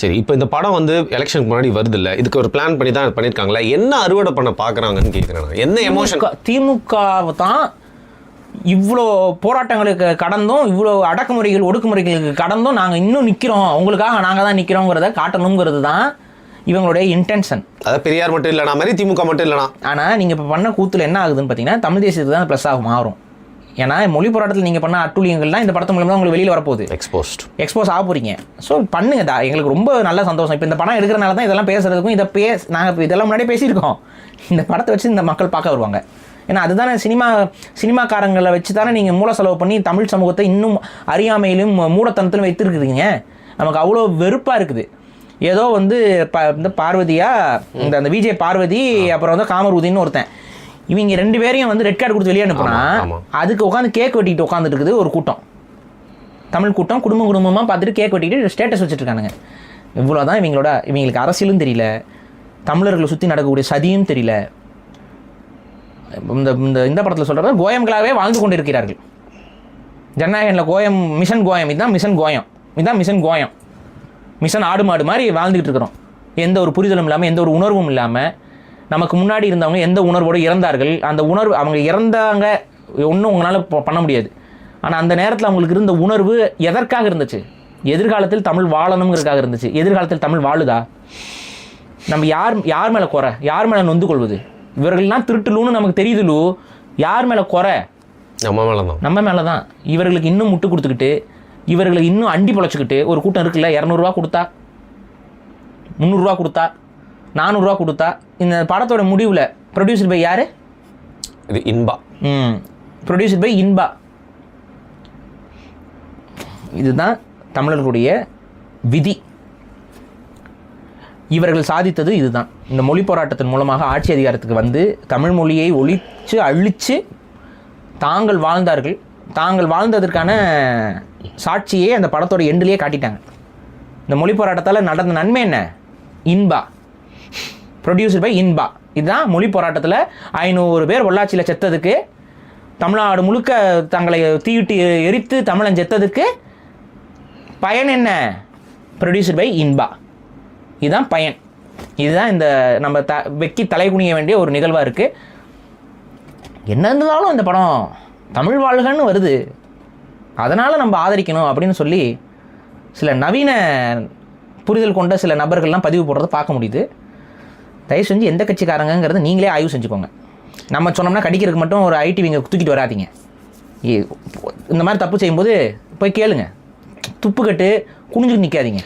சரி, இப்போ இந்த படம் வந்து எலெக்ஷனுக்கு முன்னாடி வருது இல்லை, இதுக்கு ஒரு பிளான் பண்ணி தான் பண்ணியிருக்காங்களா? என்ன அறுவடை பண்ண பார்க்குறாங்கன்னு கேட்குறேன். என்ன எமோஷன்? திமுக தான் இவ்வளோ போராட்டங்களுக்கு கடந்தும், இவ்வளோ அடக்குமுறைகள் ஒடுக்குமுறைகளுக்கு கடந்தும் நாங்கள் இன்னும் நிற்கிறோம், உங்களுக்காக நாங்கள் தான் நிற்கிறோங்கிறத காட்டணுங்கிறது தான் இவங்களுடைய இன்டென்ஷன். அதாவது பெரியார் மட்டும் இல்லைனா மாதிரி திமுக மட்டும் இல்லைனா. ஆனால் நீங்கள் இப்போ பண்ண கூத்துல என்ன ஆகுதுன்னு பார்த்தீங்கன்னா தமிழ் தேசியத்துக்கு தான் ப்ளஸ் ஆகும் மாறும். ஏன்னா மொழி போராட்டத்தில் நீங்கள் பண்ண அட்டூழியங்கள்லாம் இந்த படத்து மூலமாக உங்களுக்கு வெளியில் வரப்போகுது, எக்ஸ்போஸ் ஆக போகிறீங்க. ஸோ பண்ணுங்க தான், எங்களுக்கு ரொம்ப நல்ல சந்தோஷம். இப்போ இந்த படம் எடுக்கிறனால தான் இதெல்லாம் பேசுறதுக்கும் நாங்கள் இப்போ இதெல்லாம் முன்னாடியே பேசியிருக்கோம். இந்த படத்தை வச்சு இந்த மக்கள் பார்க்க வருவாங்க. ஏன்னா அதுதானே சினிமாக்காரங்களை வச்சு தானே நீங்கள் மூல செலவு பண்ணி தமிழ் சமூகத்தை இன்னும் அறியாமையிலும் மூடத்தனத்திலும் வைத்திருக்கிறீங்க. நமக்கு அவ்வளோ வெறுப்பாக இருக்குது. ஏதோ வந்து இந்த பார்வதியா அந்த விஜய் பார்வதி அப்புறம் வந்து காமரூதின்னு ஒருத்தன், இவங்க 2 பேரையும் வந்து ரெட் கார்டு கொடுத்து வெளியே அனுப்புனா அதுக்கு உட்காந்து கேக் வெட்டிட்டு உட்காந்துட்டு இருக்குது ஒரு கூட்டம், தமிழ் கூட்டம், குடும்பமாக பார்த்துட்டு கேக் வெட்டிட்டு ஸ்டேட்டஸ் வச்சுட்டு இருக்கானுங்க. இவ்வளோதான் இவங்களுக்கு அரசியலும் தெரியல, தமிழர்களை சுற்றி நடக்கக்கூடிய சதியும் தெரியல. இந்த படத்தில் சொல்கிறத கோயம்களாகவே வாழ்ந்து கொண்டு இருக்கிறார்கள். ஜனநாயகனில் கோயம் மிஷன் கோயம், இதுதான் மிஷன் கோயம், இதுதான் மிஷன் கோயம். மிஷன் ஆடு மாடு மாதிரி வாழ்ந்துக்கிட்டு இருக்கிறோம். எந்த ஒரு புரிதலும் இல்லாமல், எந்த ஒரு உணர்வும் இல்லாமல். நமக்கு முன்னாடி இருந்தவங்க எந்த உணர்வோடு இறந்தார்கள், அந்த உணர்வு அவங்க இறந்தாங்க ஒன்றும் உங்களால் பண்ண முடியாது. ஆனால் அந்த நேரத்தில் அவங்களுக்கு இருந்த உணர்வு எதற்காக இருந்துச்சு? எதிர்காலத்தில் தமிழ் வாழணுங்கிறதுக்காக இருந்துச்சு. எதிர்காலத்தில் தமிழ் வாழுதா? நம்ம யார் மேலே குறை, யார் மேலே நொந்து கொள்வது? இவர்கள்லாம் திருட்டுலூன்னு நமக்கு தெரியுதுலு, யார் மேலே குறை? நம்ம மேலே தான். இவர்களுக்கு இன்னும் முட்டு கொடுத்துக்கிட்டு, இவர்களுக்கு இன்னும் அண்டி பொழைச்சிக்கிட்டு ஒரு கூட்டம் இருக்குல்ல. 200 கொடுத்தா, 300 கொடுத்தா, 400 கொடுத்தா, இந்த படத்தோட முடிவில் ப்ரொடியூசர் பை யார்? இது இன்பா. Producer by Inba. இதுதான் தமிழர்களுடைய விதி. இவர்கள் சாதித்தது இதுதான். இந்த மொழி போராட்டத்தின் மூலமாக ஆட்சி அதிகாரத்துக்கு வந்து தமிழ் மொழியை ஒழித்து அழித்து தாங்கள் வாழ்ந்தார்கள். தாங்கள் வாழ்ந்ததற்கான சாட்சியே அந்த படத்தோட எண்டிலேயே காட்டிட்டாங்க. இந்த மொழி போராட்டத்தால் நடந்த நன்மை என்ன? Inba, producer by Inba. இதுதான் மொழி போராட்டத்தில் 500 பேர் பொள்ளாச்சியில் செத்ததுக்கு, தமிழ்நாடு முழுக்க தங்களை தீயிட்டு எரித்து தமிழன் செத்ததுக்கு பயன் என்ன? Producer by Inba. இதுதான் பயன். இதுதான் இந்த நம்ம வெக்கி தலை குனிய வேண்டிய ஒரு நிகழ்வாக இருக்குது. என்ன இருந்தாலும் இந்த படம் தமிழ் வாழ்கன்னு வருது, அதனால் நம்ம ஆதரிக்கணும் அப்படின்னு சொல்லி சில நவீன புரிதல் கொண்ட சில நபர்கள்லாம் பதிவு போடுறத பார்க்க முடியுது. தயவு செஞ்சு எந்த கட்சிக்காரங்கிறத நீங்களே ஆய்வு செஞ்சுக்கோங்க. நம்ம சொன்னோம்னா கடிக்கிறதுக்கு மட்டும் ஒரு ஐடிவிங்க தூக்கிட்டு வராதிங்க. இந்த மாதிரி தப்பு செய்யும்போது போய் கேளுங்க, துப்பு கட்டு குனிஞ்சுட்டு நிற்காதீங்க.